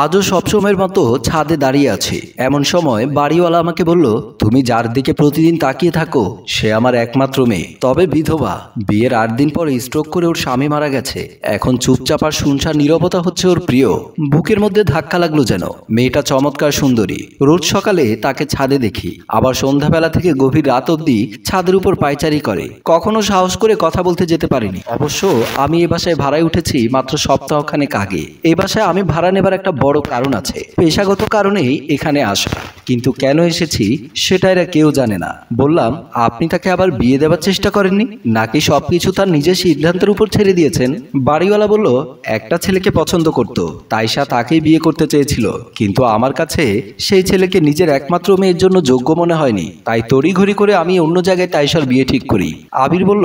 আজও সবসময়ের মতো ছাদে দাঁড়িয়ে আছি। এমন সময় বাড়িওয়ালা আমাকে বলল, তুমি যার দিকে প্রতিদিন তাকিয়ে থাকো সে আমার একমাত্র মেয়ে, তবে বিধবা। বিয়ের 8 দিন পরে স্ট্রোক করে ওর স্বামী মারা গেছে। এখন চুপচাপ আর শুনশান নীরবতা হচ্ছে ওর প্রিয়। বুকের মধ্যে ধাক্কা লাগলো যেন। মেয়েটা চমৎকার সুন্দরী। রোজ সকালে তাকে ছাদে দেখি, আবার সন্ধ্যাবেলা থেকে গভীর রাত অবধি ছাদের উপর পায়চারি করে। কখনো সাহস করে কথা বলতে যেতে পারিনি। অবশ্য আমি এই বাসায় ভাড়ায় উঠেছি মাত্র সপ্তাহখানেক আগে। এই বাসায় আমি ভাড়া নেবার একটা বড় কারণ আছে, পেশাগত কারণেই এখানে আসা। কিন্তু কেন এসেছি সেটা এরা কেউ জানে না। বললাম, আপনি তাকে আবার বিয়ে দেওয়ার চেষ্টা করেননি নাকি সবকিছু তার নিজের সিদ্ধান্তের উপর ছেড়ে দিয়েছেন? বাড়িওয়ালা বলল, একটা ছেলেকে পছন্দ করত, তাইশা তাকেই বিয়ে করতে চেয়েছিল, কিন্তু আমার কাছে সেই ছেলেকে নিজের একমাত্র মেয়ের জন্য যোগ্য মনে হয়নি। তাই তড়িঘড়ি করে আমি অন্য জায়গায় তাইশার বিয়ে ঠিক করি। আবির বলল,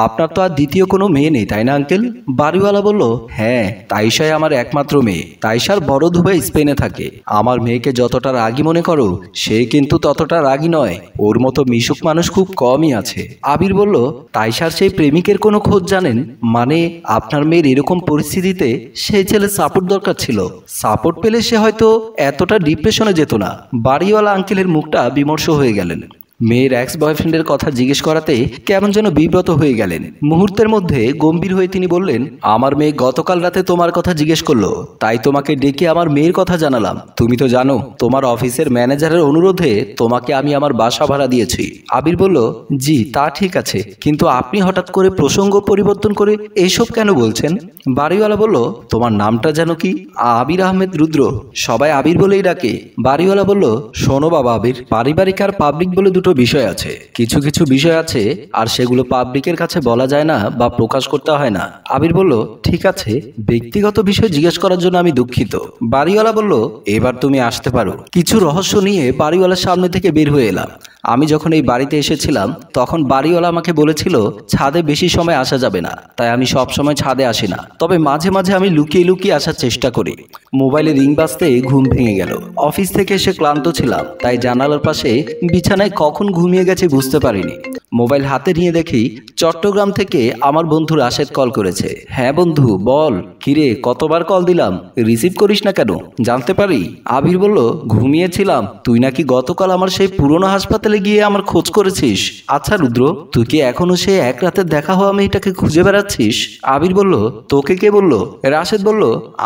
আপনার তো আর দ্বিতীয় কোনো মেয়ে নেই তাই না আঙ্কেল? বাড়িওয়ালা বলল, হ্যাঁ, তাইশাই আমার একমাত্র মেয়ে। তাইশার বড় ভাই স্পেনে থাকে। আমার মেয়েকে যতটা রাগী মনে করো, সে কিন্তু ততটা রাগী নয়। ওর মতো মিশুক মানুষ খুব কমই আছে। আবির বলল, তাইশার সেই প্রেমিকের কোনো খোঁজ জানেন? মানে আপনার মেয়ের এরকম পরিস্থিতিতে সেই ছেলে সাপোর্ট দরকার ছিল। সাপোর্ট পেলে সে হয়তো এতটা ডিপ্রেশনে যেত না। বাড়িওয়ালা আঙ্কেলের মুখটা বিমর্ষ হয়ে গেলেন। মেয়ের এক্স বয়ফ্রেন্ডের কথা জিজ্ঞেস করাতে কেমন যেন বিব্রত হয়ে গেলেন। মুহূর্তের মধ্যে গম্ভীর হয়ে তিনি বললেন, আমার মেয়ে গতকাল রাতে তোমার কথা জিজ্ঞেস করলো, তাই তোমাকে ডেকে আমার মেয়ের কথা জানালাম। তুমি তো জানো তোমার অফিসের ম্যানেজারের অনুরোধে তোমাকে আমি আমার বাসা ভাড়া দিয়েছি। আবির বলল, জি তা ঠিক আছে, কিন্তু আপনি হঠাৎ করে প্রসঙ্গ পরিবর্তন করে এইসব কেন বলছেন? বাড়িওয়ালা বলল, তোমার নামটা যেন কি? আবির আহমেদ রুদ্র, সবাই আবির বলেই ডাকে। বাড়িওয়ালা বলল, শোনো বাবা আবির, পারিবারিক আর পাবলিক বলে দুটো বিষয় আছে। কিছু কিছু বিষয় আছে আর সেগুলো পাবলিকের কাছে বলা যায় না বা প্রকাশ করতে হয় না। আবির বলল, ঠিক আছে, ব্যক্তিগত বিষয় জিজ্ঞেস করার জন্য আমি দুঃখিত। বাড়িওয়ালা বলল, এবার তুমি আসতে পারো। কিছু রহস্য নিয়ে বাড়িওয়ালার সামনে থেকে বের হয়ে এলাম। আমি যখন এই বাড়িতে এসেছিলাম তখন বাড়িওয়ালা আমাকে বলেছিল ছাদে বেশি সময় আসা যাবে না, তাই আমি সব সময় ছাদে আসি না। তবে মাঝে মাঝে আমি লুকিয়ে লুকিয়ে আসার চেষ্টা করি। মোবাইলে রিং বাজতে ঘুম ভেঙে গেল। অফিস থেকে এসে ক্লান্ত ছিলাম, তাই জানালার পাশে বিছানায় কখন ঘুমিয়ে গেছে বুঝতে পারিনি। মোবাইল হাতে নিয়ে দেখি চট্টগ্রাম থেকে আমার বন্ধু রাশেদ কল করেছে। হ্যাঁ বন্ধু বল। কিরে, কতবার কল দিলাম, রিসিভ করিস না কেন, জানতে পারি? আবির বলল, ঘুমিয়েছিলাম। তুই নাকি গতকাল আমার সেই পুরনো হাসপাতালে গিয়ে আমার খোঁজ করেছিস। আচ্ছা রুদ্র, তুই কি এখনো সেই এক রাতের দেখা হওয়া মেয়েটাকে খুঁজে বেড়াচ্ছিস? আবির বলল, তোকে কে বলল? রাশেদ বলল,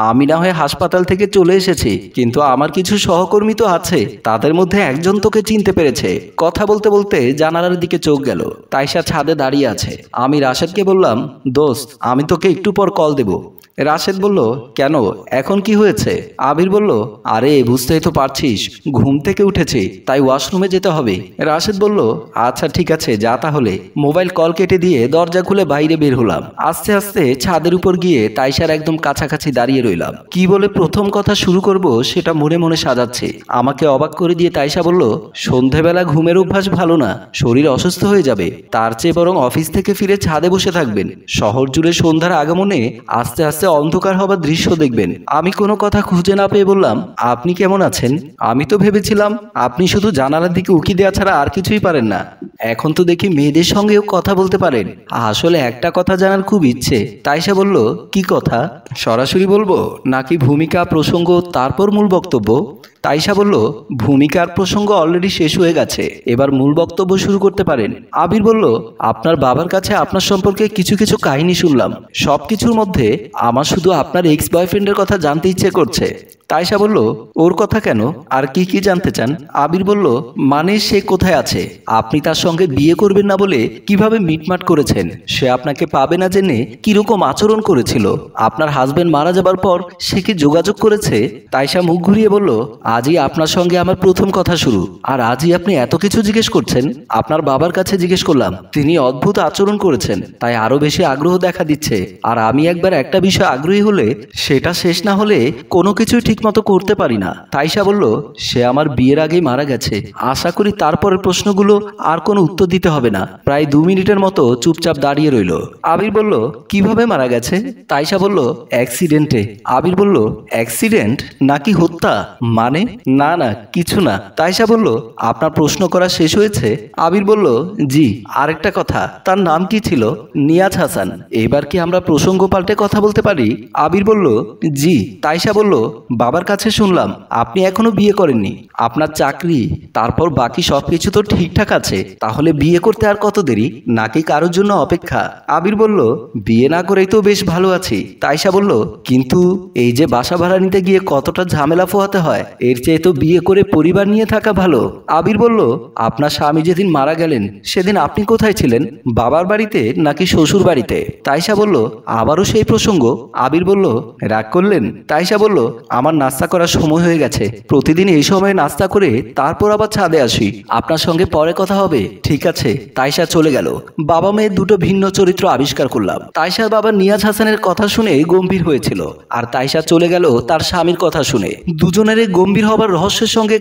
আমি না হয় হাসপাতাল থেকে চলে এসেছি, কিন্তু আমার কিছু সহকর্মী তো আছে, তাদের মধ্যে একজন তোকে চিনতে পেরেছে। কথা বলতে বলতে জানালার দিকে চোখ গেল। তাইশা ছাদে দাঁড়িয়ে আছে। আমি রাশেদকে বললাম, দোস্ত আমি তোকে একটু পর কল দেব। রাশেদ বলল, কেন, এখন কি হয়েছে? আবির বলল, আরে বুঝতেই তো পারছিস, ঘুম থেকে উঠেছি তাই ওয়াশরুমে যেতে হবে। রাশেদ বলল, আচ্ছা ঠিক আছে যা তাহলে। মোবাইল কল কেটে দিয়ে দরজা খুলে বাইরে বের হলাম। আস্তে আস্তে ছাদের উপর গিয়ে তাইশার একদম কাছাকাছি দাঁড়িয়ে রইলাম। কি বলে প্রথম কথা শুরু করব সেটা মনে মনে সাজাচ্ছে। আমাকে অবাক করে দিয়ে তাইশা বলল, সন্ধেবেলা ঘুমের অভ্যাস ভালো না, শরীর অসুস্থ হয়ে যাবে। তার চেয়ে বরং অফিস থেকে ফিরে ছাদে বসে থাকবেন। শহর জুড়ে সন্ধ্যার আগমনে আস্তে আস্তে অন্ধকার হবার দৃশ্য দেখবেন। আমি কোনো কথা খুঁজে না পেয়ে বললাম, আপনি কেমন আছেন? আমি তো ভেবেছিলাম আপনি শুধু জানালার দিকে উকি দেওয়া ছাড়া আর কিছুই পারেন না। এখন তো দেখি মেয়েদের সঙ্গেও কথা বলতে পারেন। আসলে একটা কথা জানার খুব ইচ্ছে। তাইশা বলল, কি কথা? সরাসরি বলবো নাকি ভূমিকা প্রসঙ্গ তারপর মূল বক্তব্য? তাইশা বলল, ভূমিকার প্রসঙ্গ অলরেডি শেষ হয়ে গেছে, এবার মূল বক্তব্য শুরু করতে পারেন। আবির বলল, আপনার বাবার কাছে আপনার সম্পর্কে কিছু কিছু কাহিনী শুনলাম। সবকিছুর মধ্যে আমার শুধু আপনার এক্স বয়ফ্রেন্ডের কথা জানতে ইচ্ছে করছে। তাইশা বলল, ওর কথা কেন, আর কি কি জানতে চান? আবির বলল, মানে সে কোথায় আছে? আপনি তার সঙ্গে বিয়ে করবেন না বলে কিভাবে মিটমাট করেছেন? সে আপনাকে পাবে না জেনে কিরকম আচরণ করেছিল? আপনার হাজবেন্ড মারা যাবার পর সে কি যোগাযোগ করেছে? তাইশা মুখ ঘুরিয়ে বলল, আজই আপনার সঙ্গে আমার প্রথম কথা শুরু, আর আজই আপনি এত কিছু জিজ্ঞেস করছেন? আপনার বাবার কাছে জিজ্ঞেস করলাম, তিনি অদ্ভুত আচরণ করেছেন, তাই আরো বেশি আগ্রহ দেখা দিচ্ছে। আর আমি একবার একটা বিষয় আগ্রহী হলে সেটা শেষ না হলে কোনো কিছু ঠিক মতো করতে পারি না। তাইশা বলল, সে আমার বিয়ের আগেই মারা গেছে। আশা করি তারপরের প্রশ্নগুলো আর কোনো উত্তর দিতে হবে না। প্রায় 2 মিনিটের মতো চুপচাপ দাঁড়িয়ে রইল। আবির বলল, কিভাবে মারা গেছে? তাইশা বলল, অ্যাক্সিডেন্টে। আবির বলল, অ্যাক্সিডেন্ট নাকি হত্যা? মানে? না না কিছু না। তাইশা বলল, আপনার প্রশ্ন করা শেষ হয়েছে? আবির বলল, জি। আরেকটা কথা, তার নাম কি ছিল? নিয়াজ হাসান। এবার কি আমরা প্রসঙ্গ পাল্টে কথা বলতে পারি? আবির বলল, জি। তাইশা বলল, বাবার কাছে শুনলাম আপনি এখনো বিয়ে করেননি, আপনার চাকরি, তারপর বাকি সবকিছু তো ঠিকঠাক আছে, তাহলে বিয়ে করতে আর কত দেরি, নাকি কারোর জন্য অপেক্ষা? আবির বলল, বিয়ে না করেই তো বেশ ভালো আছি। তাইশা বলল, কিন্তু এই যে বাসা ভাড়া নিতে গিয়ে কতটা ঝামেলা পোহাতে হয়, এর চেয়ে তো বিয়ে করে পরিবার নিয়ে থাকা ভালো। আবির বলল, আপনার স্বামী যেদিন মারা গেলেন সেদিন আপনি কোথায় ছিলেন, বাবার বাড়িতে নাকি শ্বশুর বাড়িতে? তাইশা বলল, আবারও সেই প্রসঙ্গ। আবির বলল, রাগ করলেন? তাইশা বলল, আমার নাস্তা করার সময় হয়ে গেছে, প্রতিদিন এই সময় নাস্তা করে তারপর আবার ছাদে আসি, আপনার সঙ্গে পরে কথা হবে। ঠিক আছে। তাইশা চলে গেল। বাবা মেয়ের দুটো ভিন্ন চরিত্র আবিষ্কার করলাম। তাইশার বাবা নিয়াজ হাসানের কথা শুনে গম্ভীর হয়েছিল, আর তাইশা চলে গেল তার স্বামীর কথা শুনে। দুজনের এই গম্ভীর হবার রহস্যের সঙ্গে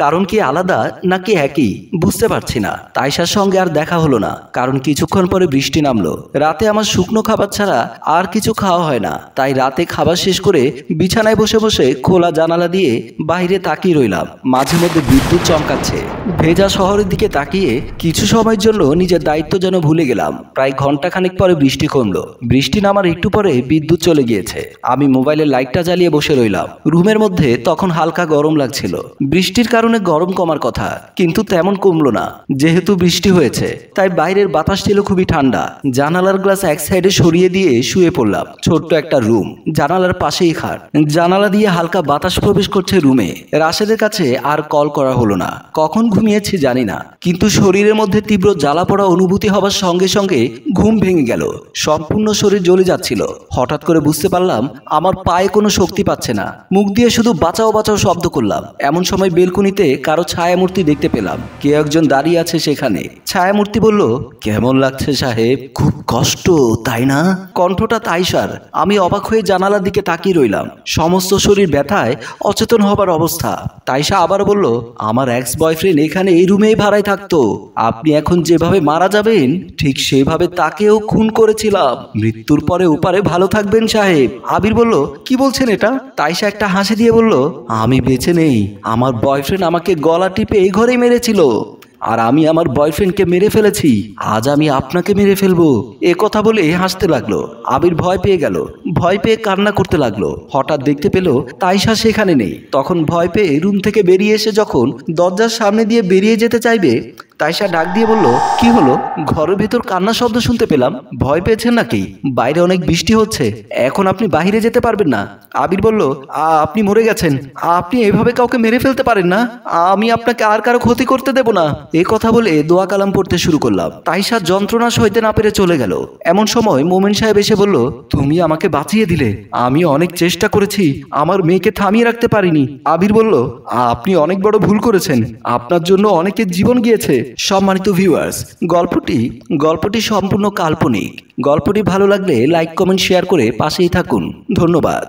কারণ কি আলাদা নাকি একই বুঝতে পারছি না। তাইশার সঙ্গে আর দেখা হলো না, কারণ কিছুক্ষণ পরে বৃষ্টি নামলো। রাতে আমার শুকনো খাবার ছাড়া আর কিছু খাওয়া হয় না, তাই রাতে খাবার শেষ করে বিছানায় বসে বসে খোলা জানালা দিয়ে বাইরে তাকিয়ে রইলাম। মাঝে মধ্যে বিদ্যুৎ চমকাচ্ছে। ভেজা শহরের দিকে তাকিয়ে কিছু সময়ের জন্য নিজের দায়িত্ব যেন ভুলে গেলাম। প্রায় ঘন্টাখানেক পরে বৃষ্টি কমলো। বৃষ্টি নামার একটু পরে বিদ্যুৎ চলে গিয়েছে। আমি মোবাইলের লাইটটা জ্বালিয়ে বসে রইলাম। রুমের মধ্যে তখন হালকা গরম লাগছিল। বৃষ্টির কারণে গরম কমার কথা, কিন্তু তেমন কমলো না। যেহেতু বৃষ্টি হয়েছে তাই বাইরের বাতাস ছিল খুবই ঠান্ডা। জানালার গ্লাস এক সাইডে সরিয়ে দিয়ে শুয়ে পড়লাম। ছোট্ট একটা রুম, জানালার পাশেই খাট। জানালা দিয়ে হালকা বাতাস প্রবেশ করছে রুমে। রাশেদের কাছে আর কল করা হলো না। কখন ঘুমিয়েছি জানি না, কিন্তু শরীরের মধ্যে তীব্র জ্বালা পড়া অনুভূতি হবার সঙ্গে সঙ্গে ঘুম ভেঙে গেল। সম্পূর্ণ শরীর জ্বলে যাচ্ছিল। হঠাৎ করে বুঝতে পারলাম আমার পায়ে কোনো শক্তি পাচ্ছে না। মুখ দিয়ে শুধু বাঁচাও বাঁচাও শব্দ করলাম। এমন সময় বেলকুনিতে কারো ছায়ামূর্তি দেখতে পেলাম। কে একজন দাঁড়িয়ে আছে সেখানে। ছায়ামূর্তি বলল, কেমন লাগছে সাহেব? খুব কষ্ট তাই না? কণ্ঠটা তাইশার। আমি অবাক হয়ে জানালার দিকে তাকিয়ে রইলাম। সমস্ত শরীর ব্যথায় অচেতন হবার অবস্থা। তাইশা আবার বলল, আমার এক্স বয়ফ্রেন্ড এখানে এই রুমেই ভাড়ায় থাকতো। আপনি এখন যেভাবে মারা যাবেন ঠিক সেভাবে তাকেও খুন করেছিলাম। মৃত্যুর পরে ওপারে ভালো থাকবেন সাহেব। আবির বলল, কি বলছেন এটা? তাইশা একটা হাসি দিয়ে বলল, আমি বেঁচে নেই, আমার বয়ফ্রেন্ড আমাকে গলা টিপে এই ঘরেই মেরেছিল, আর আমি আমার বয়ফ্রেন্ডকে মেরে ফেলেছি। আজ আমি আপনাকে মেরে ফেলবো। এ কথা বলে হাসতে লাগলো। আবির ভয় পেয়ে গেল। ভয় পেয়ে কান্না করতে লাগলো। হঠাৎ দেখতে পেল তাইশা সেখানে নেই। তখন ভয় পেয়ে রুম থেকে বেরিয়ে এসে যখন দরজার সামনে দিয়ে বেরিয়ে যেতে চাইবে, তাইশা ডাক দিয়ে বলল, কি হলো? ঘরের ভেতর কান্নার শব্দ শুনতে পেলাম। ভয় পেয়েছেন নাকি? বাইরে অনেক বৃষ্টি হচ্ছে, এখন আপনি বাইরে যেতে পারবেন না। আবির বলল, আপনি মরে গেছেন, আপনি এভাবে কাউকে মেরে ফেলতে পারেন না। আমি আপনাকে আর কারো ক্ষতি করতে দেব না। এই কথা বলে দোয়া কালাম পড়তে শুরু করলাম। তাইশা যন্ত্রণা সইতে না পেরে চলে গেল। এমন সময় মোমেন সাহেব এসে বলল, তুমি আমাকে বাঁচিয়ে দিলে। আমি অনেক চেষ্টা করেছি, আমার মেয়েকে থামিয়ে রাখতে পারিনি। আবির বলল, আপনি অনেক বড় ভুল করেছেন, আপনার জন্য অনেকের জীবন গিয়েছে। সম্মানিত ভিউয়ার্স, গল্পটি সম্পূর্ণ কাল্পনিক। গল্পটি ভালো লাগলে লাইক, কমেন্ট, শেয়ার করে পাশেই থাকুন। ধন্যবাদ।